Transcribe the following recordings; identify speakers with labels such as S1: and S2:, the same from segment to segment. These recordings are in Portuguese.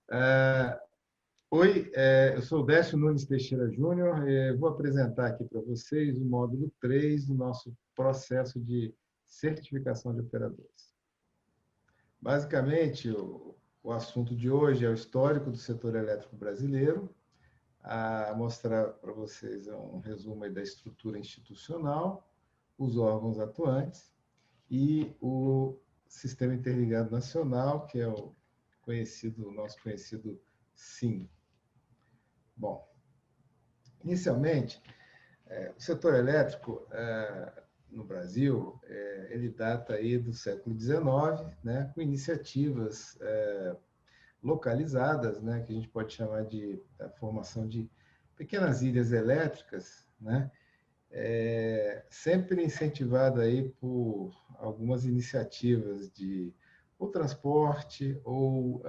S1: Ah, oi, eu sou o Décio Nunes Teixeira Júnior. Vou apresentar aqui para vocês o módulo 3 do nosso processo de certificação de operadores. Basicamente, o assunto de hoje é o histórico do setor elétrico brasileiro, a mostrar para vocês um resumo aí da estrutura institucional, os órgãos atuantes e o Sistema Interligado Nacional, que é o nosso conhecido SIM. Bom, inicialmente, o setor elétrico no Brasil, ele data aí do século XIX, né, com iniciativas localizadas, né, que a gente pode chamar de formação de pequenas ilhas elétricas, né, sempre incentivada aí por algumas iniciativas de ou transporte ou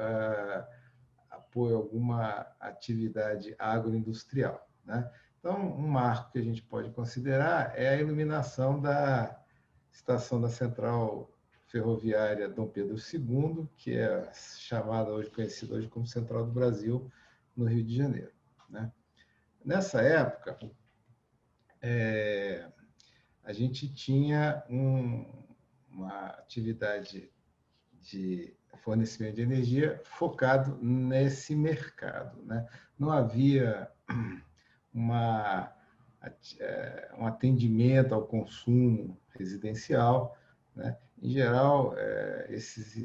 S1: apoio a alguma atividade agroindustrial, né? Então, um marco que a gente pode considerar é a iluminação da estação da Central Ferroviária Dom Pedro II, que é chamada hoje, conhecida hoje como Central do Brasil, no Rio de Janeiro, né? Nessa época, a gente tinha uma atividade de fornecimento de energia focado nesse mercado, né? Não havia uma, um atendimento ao consumo residencial, né? Em geral, esses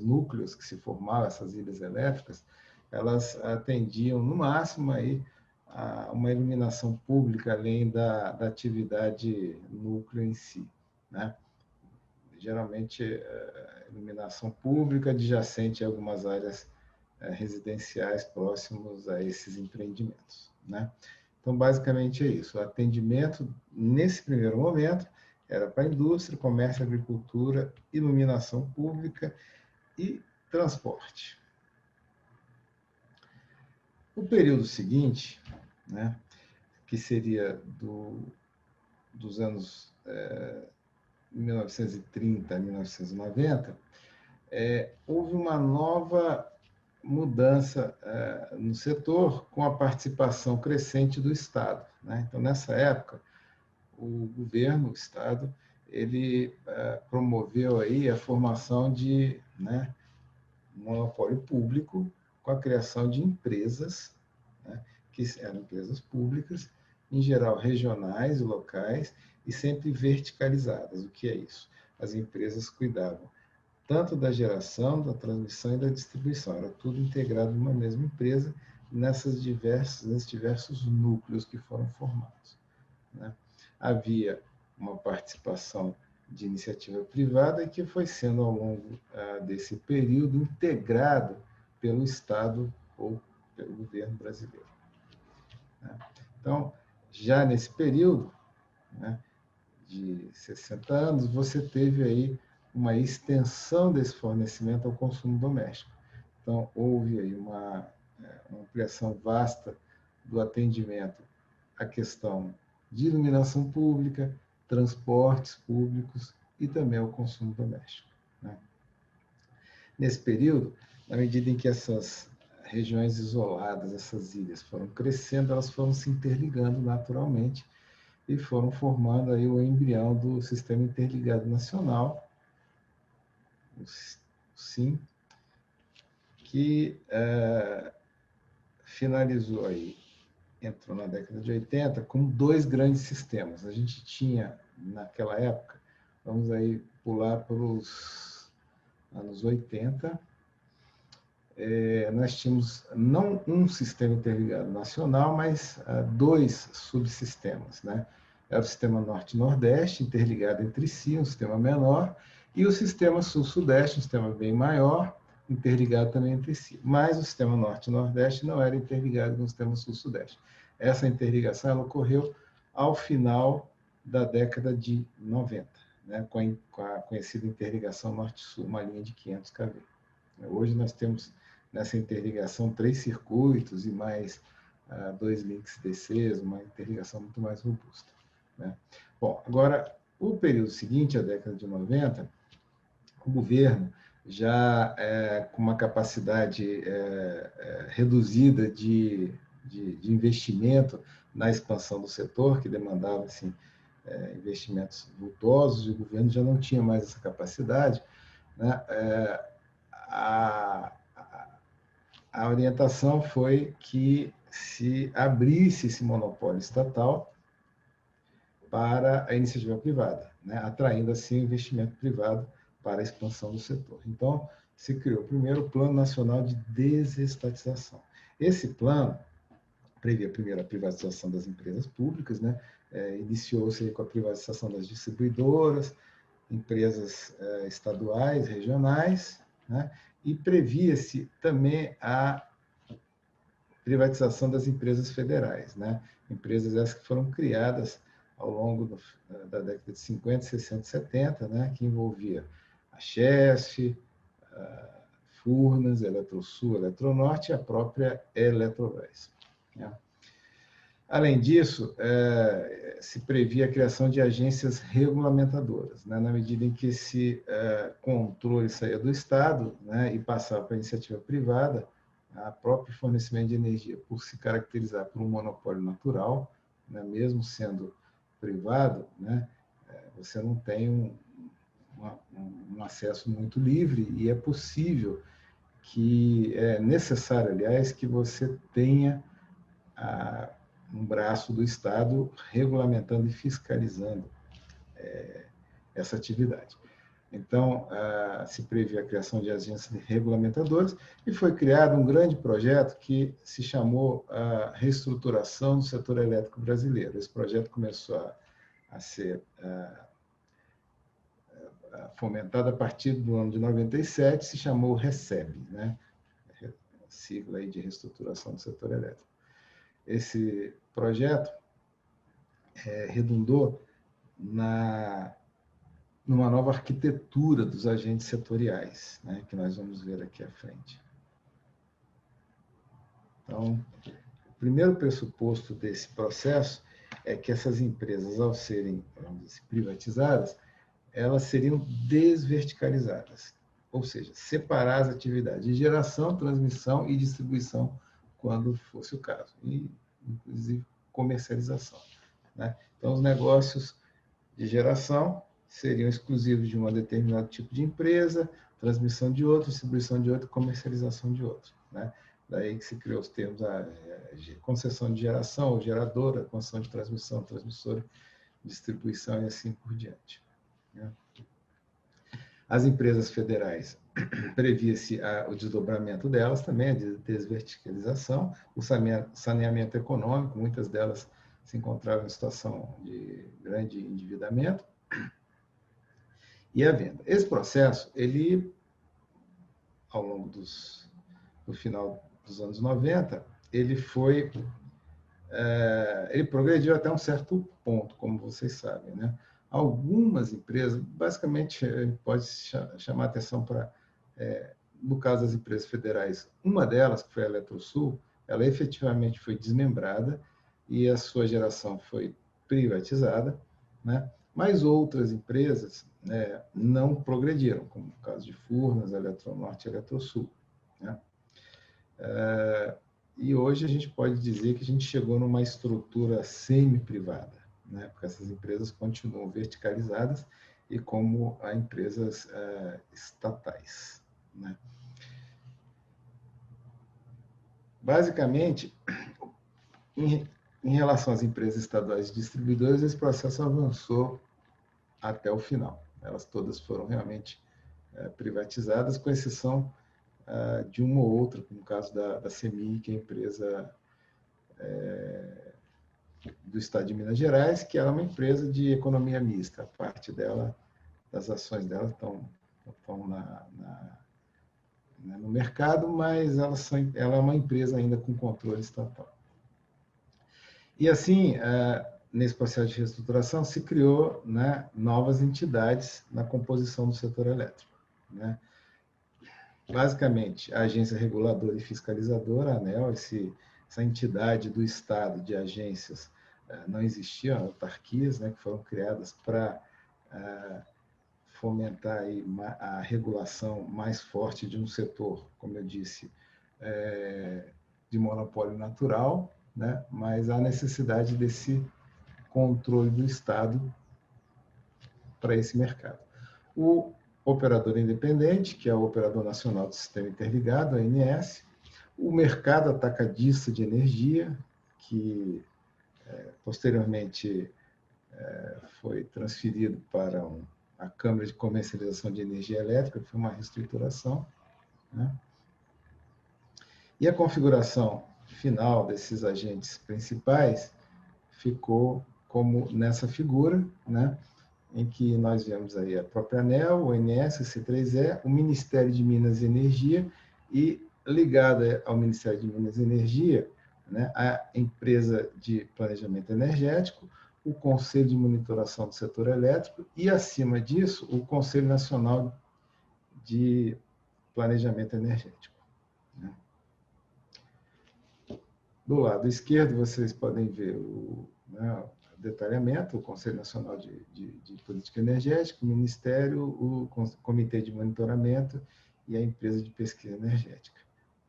S1: núcleos que se formavam, essas ilhas elétricas, elas atendiam, no máximo, aí, a uma iluminação pública, além da atividade núcleo em si, né? Geralmente, iluminação pública adjacente a algumas áreas residenciais próximos a esses empreendimentos, né? Então, basicamente é isso. O atendimento, nesse primeiro momento, era para a indústria, comércio, agricultura, iluminação pública e transporte. O período seguinte, né, que seria dos anos 1930 a 1990, houve uma nova mudança no setor com a participação crescente do Estado, né? Então, nessa época, o governo, o Estado, ele promoveu aí a formação de, né, um monopólio público com a criação de empresas, né, que eram empresas públicas, em geral regionais e locais, e sempre verticalizadas. O que é isso? As empresas cuidavam tanto da geração, da transmissão e da distribuição. Era tudo integrado numa mesma empresa, nesses diversos núcleos que foram formados, né? Havia uma participação de iniciativa privada que foi sendo, ao longo desse período, integrado pelo Estado ou pelo governo brasileiro, né? Então, já nesse período, né, de 60 anos, você teve aí uma extensão desse fornecimento ao consumo doméstico. Então, houve aí uma ampliação vasta do atendimento à questão de iluminação pública, transportes públicos e também ao consumo doméstico, né? Nesse período, na medida em que essas regiões isoladas, essas ilhas foram crescendo, elas foram se interligando naturalmente e foram formando aí o embrião do Sistema Interligado Nacional, o SIM, que finalizou aí, entrou na década de 80, com dois grandes sistemas. A gente tinha, naquela época, vamos aí pular para os anos 80, nós tínhamos não um sistema interligado nacional, mas dois subsistemas, né? Era o sistema Norte-Nordeste, interligado entre si, um sistema menor, e o sistema Sul-Sudeste, um sistema bem maior, interligado também entre si. Mas o sistema Norte-Nordeste não era interligado com o sistema Sul-Sudeste. Essa interligação ela ocorreu ao final da década de 90, né? com a conhecida interligação Norte-Sul, uma linha de 500 kV. Hoje nós temos nessa interligação 3 circuitos e mais 2 links DCs, uma interligação muito mais robusta, né? Bom, agora, o período seguinte, a década de 90, o governo já com uma capacidade reduzida de investimento na expansão do setor, que demandava assim, investimentos vultosos, e o governo já não tinha mais essa capacidade, né? A orientação foi que se abrisse esse monopólio estatal para a iniciativa privada, né? Atraindo assim o investimento privado para a expansão do setor. Então, se criou primeiro o Plano Nacional de Desestatização. Esse plano previa primeiro a privatização das empresas públicas, né? Iniciou-se com a privatização das distribuidoras, empresas estaduais, regionais, né? E previa-se também a privatização das empresas federais, né? Empresas essas que foram criadas ao longo da década de 50, 60, 70, né? Que envolvia a Chesf, a Furnas, a Eletrosul, a Eletronorte e a própria Eletrobras, né? Além disso, se previa a criação de agências regulamentadoras, né? Na medida em que esse controle saía do Estado, né? E passava para a iniciativa privada, a próprio fornecimento de energia, por se caracterizar por um monopólio natural, né? Mesmo sendo privado, né? Você não tem um acesso muito livre, e é possível que, é necessário, aliás, que você tenha um braço do Estado regulamentando e fiscalizando essa atividade. Então, se prevê a criação de agências regulamentadoras e foi criado um grande projeto que se chamou a reestruturação do setor elétrico brasileiro. Esse projeto começou a ser fomentado a partir do ano de 97, se chamou RECEB, né? Sigla aí de reestruturação do setor elétrico. Esse projeto redundou numa nova arquitetura dos agentes setoriais, né, que nós vamos ver aqui à frente. Então, o primeiro pressuposto desse processo é que essas empresas, ao serem, vamos dizer, privatizadas, elas seriam desverticalizadas, ou seja, separar as atividades de geração, transmissão e distribuição, quando fosse o caso, e inclusive comercialização, né? Então, os negócios de geração seriam exclusivos de um determinado tipo de empresa, transmissão de outro, distribuição de outro, comercialização de outro, né? Daí que se criou os termos concessão de geração, ou geradora, concessão de transmissão, transmissora, distribuição e assim por diante, né? As empresas federais, previa-se o desdobramento delas também, a desverticalização, o saneamento econômico, muitas delas se encontravam em situação de grande endividamento, e a venda. Esse processo, ele, ao longo do final dos anos 90, ele progrediu até um certo ponto, como vocês sabem, né? Algumas empresas, basicamente, pode chamar atenção para, no caso das empresas federais, uma delas, que foi a Eletrosul, ela efetivamente foi desmembrada e a sua geração foi privatizada, né? Mas outras empresas, né, não progrediram, como o caso de Furnas, Eletronorte e Eletrosul, né? E hoje a gente pode dizer que a gente chegou numa estrutura semi-privada, né? Porque essas empresas continuam verticalizadas e como empresas estatais, né? Basicamente, em relação às empresas estaduais e distribuidoras, esse processo avançou até o final. Elas todas foram realmente privatizadas, com exceção de uma ou outra, como o caso da CEMIG, que é a empresa do Estado de Minas Gerais, que ela é uma empresa de economia mista. A parte dela, das ações dela estão no mercado, mas ela é uma empresa ainda com controle estatal. E assim, nesse processo de reestruturação, se criou, né, novas entidades na composição do setor elétrico, né? Basicamente, a Agência Reguladora e Fiscalizadora, a ANEEL, essa entidade do Estado de agências, não existiam, autarquias, né, que foram criadas para fomentar aí a regulação mais forte de um setor, como eu disse, de monopólio natural, né? Mas há necessidade desse controle do Estado para esse mercado. O operador independente, que é o Operador Nacional do Sistema Interligado, ANS, o mercado atacadista de energia, que posteriormente foi transferido para a Câmara de Comercialização de Energia Elétrica, que foi uma reestruturação, né? E a configuração final desses agentes principais ficou como nessa figura, né? Em que nós vemos aí a própria ANEEL, o ONS, o C3E, o Ministério de Minas e Energia e, ligada ao Ministério de Minas e Energia, né, a Empresa de Planejamento Energético, o Conselho de Monitoração do Setor Elétrico e, acima disso, o Conselho Nacional de Planejamento Energético. Né? Do lado esquerdo, vocês podem ver o detalhamento, o Conselho Nacional de Política Energética, o Ministério, o Comitê de Monitoramento e a Empresa de Pesquisa Energética.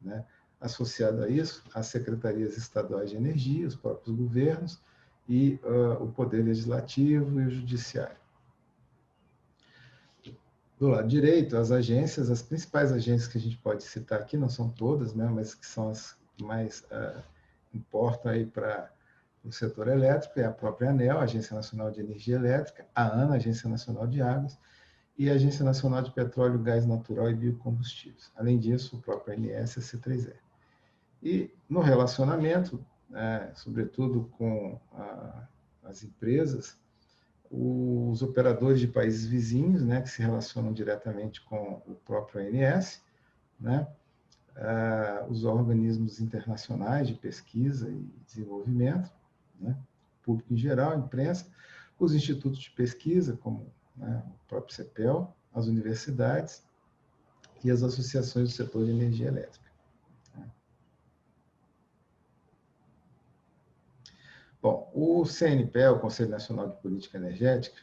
S1: Né? Associado a isso, as secretarias estaduais de energia, os próprios governos e o Poder Legislativo e o Judiciário. Do lado direito, as agências, as principais agências que a gente pode citar aqui, não são todas, né, mas que são as que mais importam aí para o setor elétrico, é a própria ANEEL, Agência Nacional de Energia Elétrica, a ANA, Agência Nacional de Águas, e a Agência Nacional de Petróleo, Gás Natural e Biocombustíveis. Além disso, o próprio ANS e a C3E. E no relacionamento, sobretudo com as empresas, os operadores de países vizinhos, né, que se relacionam diretamente com o próprio ANS, né, os organismos internacionais de pesquisa e desenvolvimento, né, público em geral, a imprensa, os institutos de pesquisa, como, né, o próprio CEPEL, as universidades e as associações do setor de energia elétrica. Bom, o CNPE, o Conselho Nacional de Política Energética,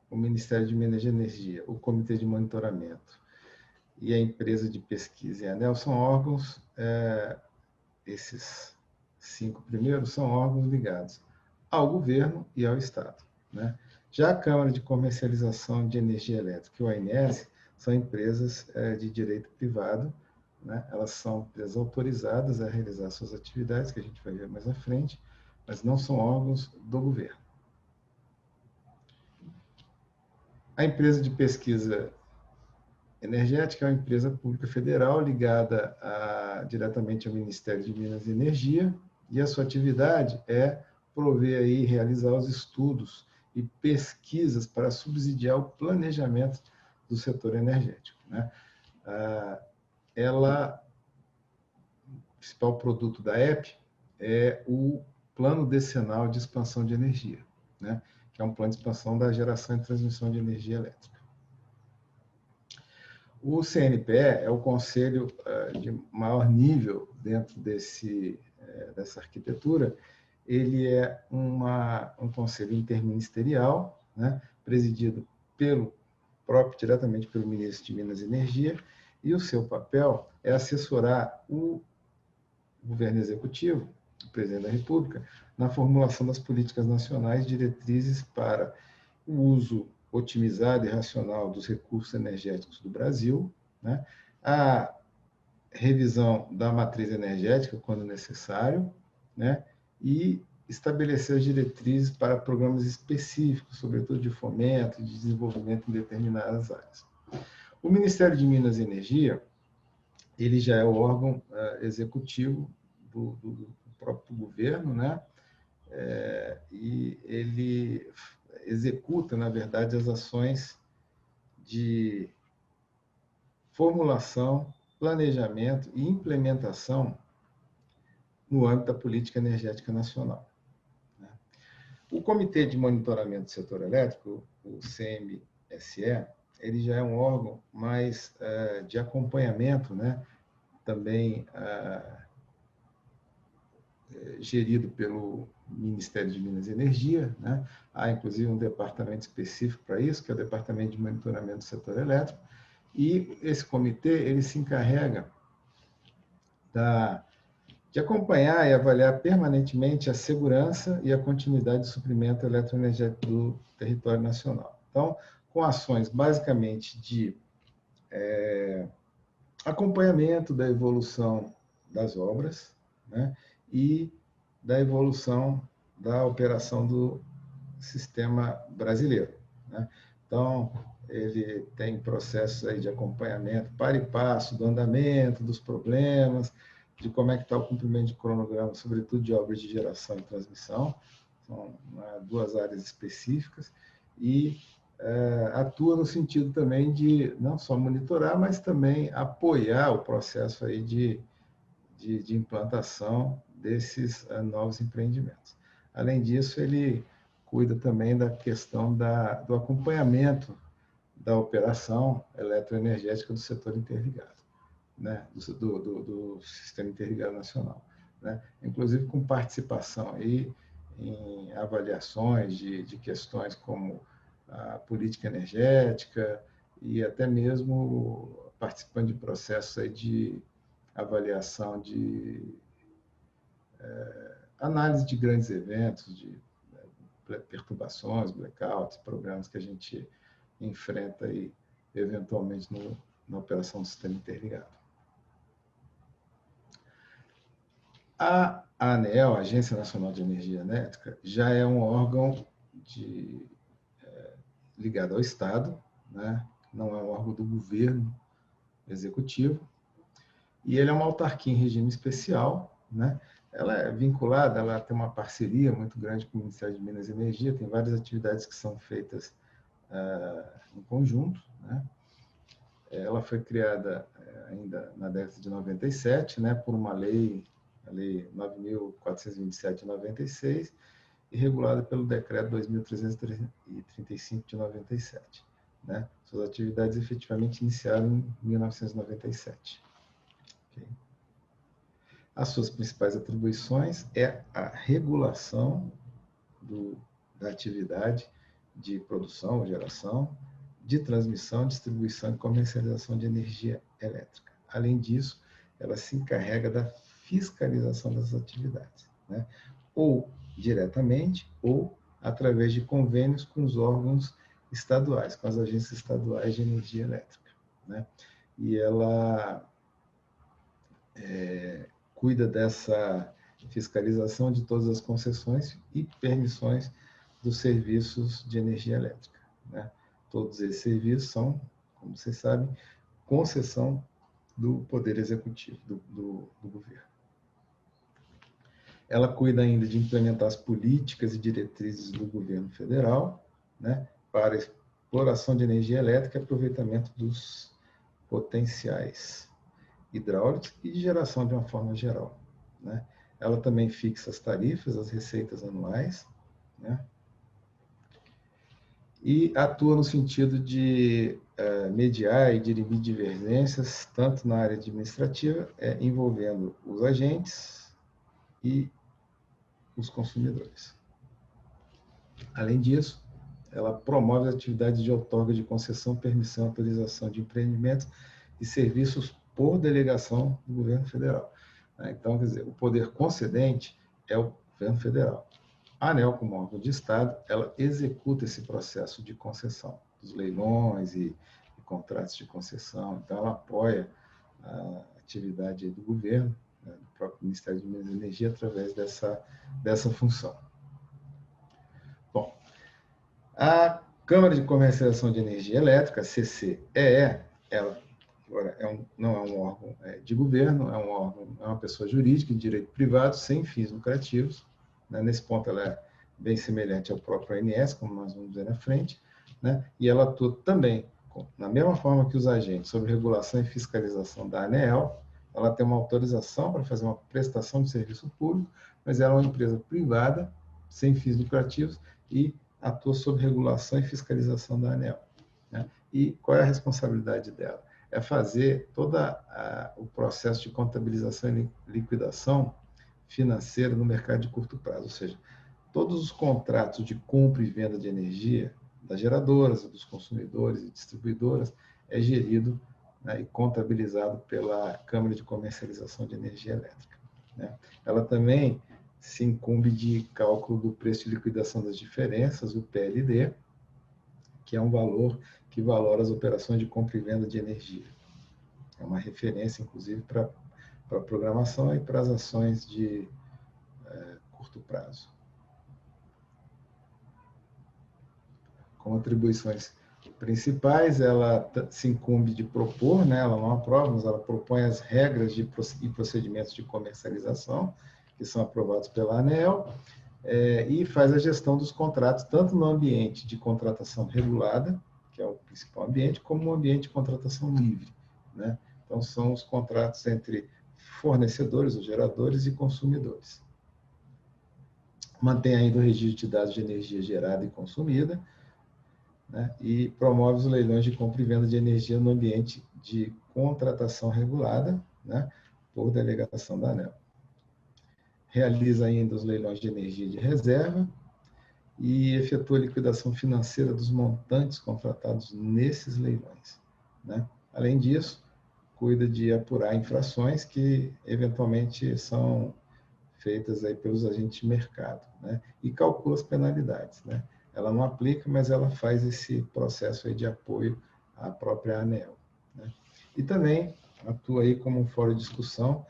S1: o Ministério de Minas e Energia, o Comitê de Monitoramento e a Empresa de Pesquisa e a ANEEL são órgãos, esses 5 primeiros são órgãos ligados ao governo e ao Estado. Né? Já a Câmara de Comercialização de Energia Elétrica e o ANS são empresas de direito privado, né? Elas são empresas autorizadas a realizar suas atividades, que a gente vai ver mais à frente, mas não são órgãos do governo. A empresa de pesquisa energética é uma empresa pública federal ligada diretamente ao Ministério de Minas e Energia, e a sua atividade é prover e realizar os estudos e pesquisas para subsidiar o planejamento do setor energético. Né? O principal produto da EP é o Plano Decenal de Expansão de Energia, né? Que é um plano de expansão da geração e transmissão de energia elétrica. O CNPE é o conselho de maior nível dentro dessa arquitetura. Ele é um conselho interministerial, né, presidido diretamente pelo ministro de Minas e Energia, e o seu papel é assessorar o governo executivo, o presidente da República, na formulação das políticas nacionais, diretrizes para o uso otimizado e racional dos recursos energéticos do Brasil, né? A revisão da matriz energética, quando necessário, né? E estabelecer as diretrizes para programas específicos, sobretudo de fomento e de desenvolvimento em determinadas áreas. O Ministério de Minas e Energia, ele já é o órgão executivo do próprio governo, né? E ele executa, na verdade, as ações de formulação, planejamento e implementação no âmbito da política energética nacional. O Comitê de Monitoramento do Setor Elétrico, o CMSE, ele já é um órgão mais de acompanhamento, né? Também gerido pelo Ministério de Minas e Energia, né? Há, inclusive, um departamento específico para isso, que é o Departamento de Monitoramento do Setor Elétrico, e esse comitê ele se encarrega de acompanhar e avaliar permanentemente a segurança e a continuidade de suprimento eletroenergético do território nacional. Então, com ações basicamente de acompanhamento da evolução das obras, né, e da evolução da operação do sistema brasileiro, né? Então, ele tem processos aí de acompanhamento para e passo do andamento, dos problemas, de como é que está o cumprimento de cronograma, sobretudo de obras de geração e transmissão. São duas áreas específicas e atua no sentido também de não só monitorar, mas também apoiar o processo aí de implantação desses novos empreendimentos. Além disso, ele cuida também da questão do acompanhamento da operação eletroenergética do setor interligado, né? do Sistema Interligado Nacional, né? Inclusive com participação aí em avaliações de questões como a política energética e até mesmo participando de processos aí de avaliação de análise de grandes eventos, de perturbações, blackouts, problemas que a gente enfrenta aí, eventualmente na operação do sistema interligado. A ANEEL, a Agência Nacional de Energia Elétrica, já é um órgão ligado ao Estado, né? Não é um órgão do governo executivo, e ele é uma autarquia em regime especial, né? Ela é vinculada, ela tem uma parceria muito grande com o Ministério de Minas e Energia, tem várias atividades que são feitas em conjunto, né? Ela foi criada ainda na década de 97, né, por uma lei, a Lei 9.427 de 96, e regulada pelo Decreto 2.335 de 97. Né? Suas atividades efetivamente iniciaram em 1997. Okay? As suas principais atribuições é a regulação da atividade de produção, geração, de transmissão, distribuição e comercialização de energia elétrica. Além disso, ela se encarrega da fiscalização das atividades, né? Ou diretamente ou através de convênios com os órgãos estaduais, com as agências estaduais de energia elétrica, né? E ela cuida dessa fiscalização de todas as concessões e permissões dos serviços de energia elétrica, né? Todos esses serviços são, como vocês sabem, concessão do Poder Executivo, do governo. Ela cuida ainda de implementar as políticas e diretrizes do governo federal, né, para exploração de energia elétrica e aproveitamento dos potenciais hidráulicos e de geração de uma forma geral, né? Ela também fixa as tarifas, as receitas anuais, né? E atua no sentido de mediar e dirimir divergências, tanto na área administrativa, envolvendo os agentes e os consumidores. Além disso, ela promove as atividades de outorga de concessão, permissão, autorização de empreendimentos e serviços por delegação do governo federal. Então, quer dizer, o poder concedente é o governo federal. A ANEEL, como órgão de Estado, ela executa esse processo de concessão, dos leilões e contratos de concessão. Então, ela apoia a atividade do governo, né, do próprio Ministério de Minas e Energia, através dessa função. Bom, a Câmara de Comercialização de Energia Elétrica, CCEE, ela agora não é um órgão de governo, é uma pessoa jurídica de direito privado, sem fins lucrativos. Né? Nesse ponto, ela é bem semelhante ao próprio ANS, como nós vamos ver na frente, né? E ela atua também, na mesma forma que os agentes, sobre regulação e fiscalização da ANEEL. Ela tem uma autorização para fazer uma prestação de serviço público, mas ela é uma empresa privada, sem fins lucrativos, e atua sob regulação e fiscalização da ANEEL. Né? E qual é a responsabilidade dela? É fazer todo o processo de contabilização e liquidação financeira no mercado de curto prazo, ou seja, todos os contratos de compra e venda de energia das geradoras, dos consumidores e distribuidoras é gerido, né, e contabilizado pela Câmara de Comercialização de Energia Elétrica, né? Ela também se incumbe de cálculo do preço de liquidação das diferenças, o PLD, que é um valor que valora as operações de compra e venda de energia. É uma referência, inclusive, para a programação e para as ações de curto prazo. Como atribuições principais, ela se incumbe de propor, né? Ela não aprova, mas ela propõe as regras e procedimentos de comercialização, que são aprovados pela ANEEL, e faz a gestão dos contratos, tanto no ambiente de contratação regulada, que é o principal ambiente, como no ambiente de contratação livre, né? Então, são os contratos entre fornecedores, os geradores e consumidores. Mantém ainda o registro de dados de energia gerada e consumida, né? E promove os leilões de compra e venda de energia no ambiente de contratação regulada, né? Por delegação da ANEEL. Realiza ainda os leilões de energia de reserva e efetua a liquidação financeira dos montantes contratados nesses leilões, né? Além disso, cuida de apurar infrações que eventualmente são feitas aí pelos agentes de mercado, né? E calcula as penalidades, né? Ela não aplica, mas ela faz esse processo aí de apoio à própria ANEEL, né? E também atua aí como um fórum de discussão,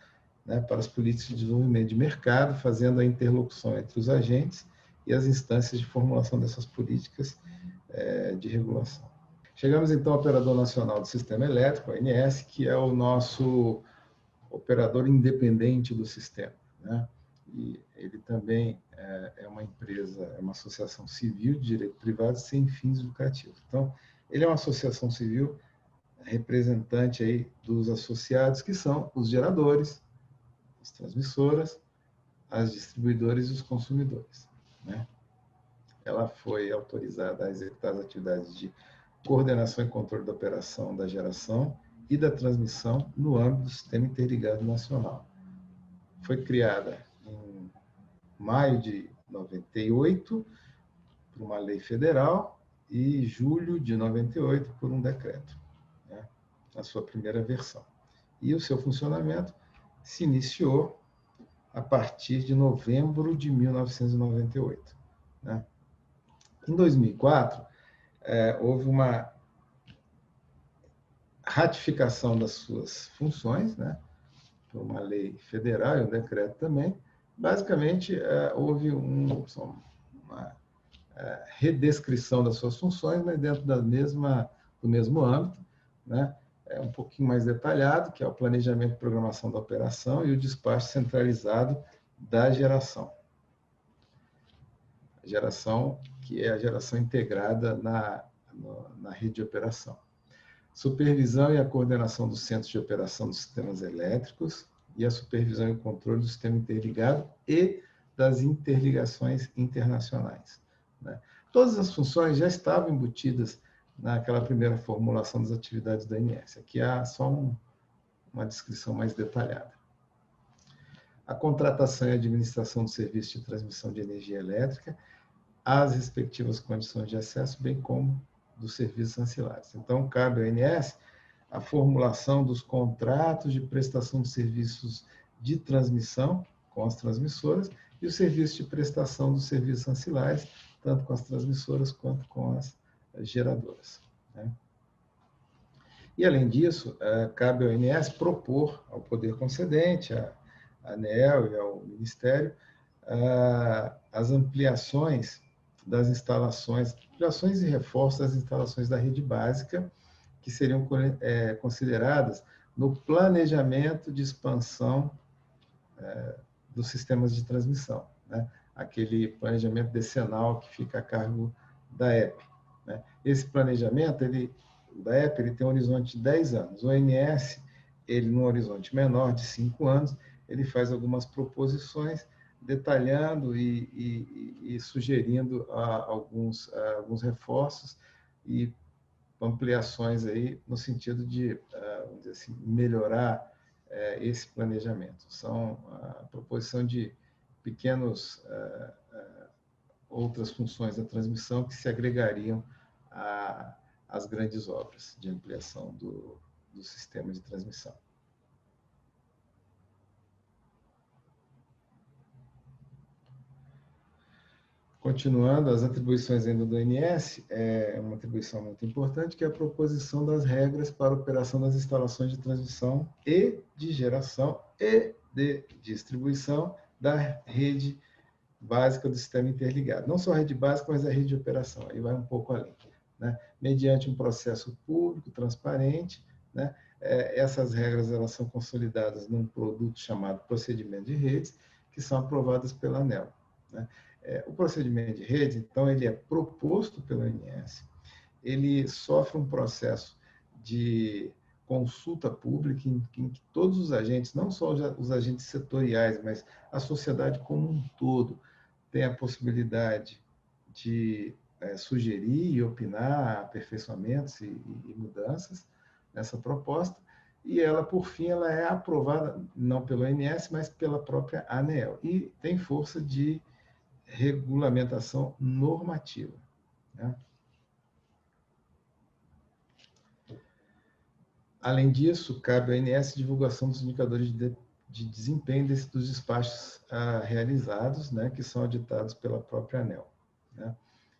S1: né, para as políticas de desenvolvimento de mercado, fazendo a interlocução entre os agentes e as instâncias de formulação dessas políticas de regulação. Chegamos então ao Operador Nacional do Sistema Elétrico, ONS, que é o nosso operador independente do sistema, né? E ele também é uma empresa, é uma associação civil de direito privado sem fins lucrativos. Então, ele é uma associação civil representante aí dos associados, que são os geradores, as transmissoras, as distribuidoras e os consumidores, né? Ela foi autorizada a executar as atividades de coordenação e controle da operação da geração e da transmissão no âmbito do Sistema Interligado Nacional. Foi criada em maio de 98 por uma lei federal e julho de 98 por um decreto, né, na sua primeira versão. E o seu funcionamento se iniciou a partir de novembro de 1998, né? Em 2004, houve uma ratificação das suas funções, né, por uma lei federal e um decreto também. Basicamente, houve uma redescrição das suas funções, mas dentro do mesmo âmbito, né? É um pouquinho mais detalhado, que é o planejamento e programação da operação e o despacho centralizado da geração. A geração, que é a geração integrada na rede de operação. Supervisão e a coordenação dos centros de operação dos sistemas elétricos e a supervisão e o controle do sistema interligado e das interligações internacionais, né? Todas as funções já estavam embutidas naquela primeira formulação das atividades da ANS. Aqui há só uma descrição mais detalhada. A contratação e administração do serviço de transmissão de energia elétrica, as respectivas condições de acesso, bem como dos serviços ancilares. Então, cabe ao ANS a formulação dos contratos de prestação de serviços de transmissão com as transmissoras e o serviço de prestação dos serviços ancilares, tanto com as transmissoras quanto com as geradoras, né? E, além disso, cabe ao ANS propor ao poder concedente, à ANEEL e ao Ministério, as ampliações das instalações, ampliações e reforços das instalações da rede básica, que seriam consideradas no planejamento de expansão dos sistemas de transmissão, né? Aquele planejamento decenal que fica a cargo da EP, né? Esse planejamento da EP ele tem um horizonte de 10 anos. O ANS, ele, num horizonte menor, de 5 anos, ele faz algumas proposições detalhando e sugerindo alguns reforços e ampliações aí no sentido de, vamos dizer assim, melhorar esse planejamento. São a proposição de pequenos outras funções da transmissão que se agregariam às grandes obras de ampliação do sistema de transmissão. Continuando, as atribuições ainda do ONS, é uma atribuição muito importante, que é a proposição das regras para a operação das instalações de transmissão e de geração e de distribuição da rede básica do sistema interligado. Não só a rede básica, mas a rede de operação, aí vai um pouco além, né? Mediante um processo público, transparente, né? Essas regras elas são consolidadas num produto chamado procedimento de redes, que são aprovadas pela ANEEL, né? O procedimento de rede, então, ele é proposto pelo ONS, ele sofre um processo de consulta pública em que todos os agentes, não só os agentes setoriais, mas a sociedade como um todo, tem a possibilidade de sugerir e opinar aperfeiçoamentos e mudanças nessa proposta, e ela, por fim, ela é aprovada não pelo ONS, mas pela própria ANEEL, e tem força de regulamentação normativa, né? Além disso, cabe ao ONS divulgação dos indicadores de desempenho dos despachos realizados, né, que são auditados pela própria ANEEL, né?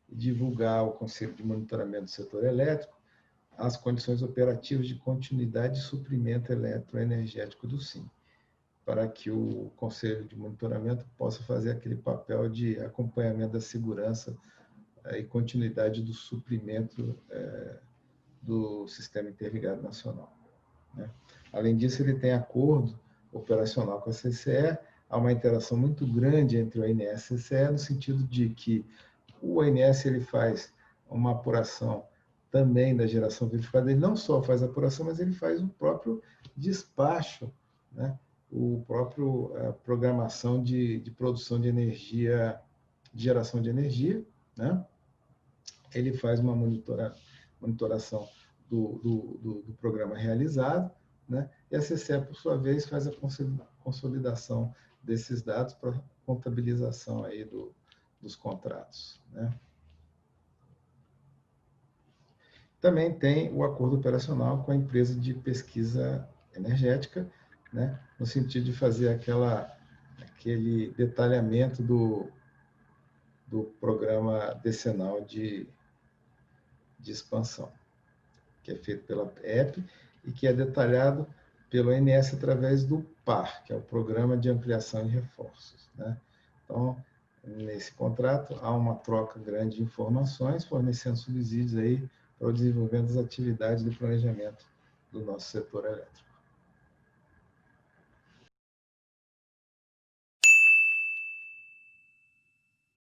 S1: E divulgar ao Conselho de Monitoramento do Setor Elétrico as condições operativas de continuidade de suprimento eletroenergético do SIM, para que o Conselho de Monitoramento possa fazer aquele papel de acompanhamento da segurança e continuidade do suprimento do Sistema Interligado Nacional, né? Além disso, ele tem acordo operacional com a CCE, há uma interação muito grande entre o ONS e a CCE, no sentido de que o ONS ele faz uma apuração também da geração verificada, ele não só faz a apuração, mas ele faz o próprio despacho, né? O próprio programação de produção de energia, de geração de energia, né? Ele faz uma monitoração do programa realizado, né? E a CCE, por sua vez, faz a consolidação desses dados para contabilização aí dos contratos, né? Também tem o acordo operacional com a empresa de pesquisa energética, né? No sentido de fazer aquele detalhamento do programa decenal de expansão, que é feito pela EP e que é detalhado pelo ONS através do PAR, que é o Programa de Ampliação e Reforços, né? Então, nesse contrato, há uma troca grande de informações, fornecendo subsídios aí para o desenvolvimento das atividades de planejamento do nosso setor elétrico.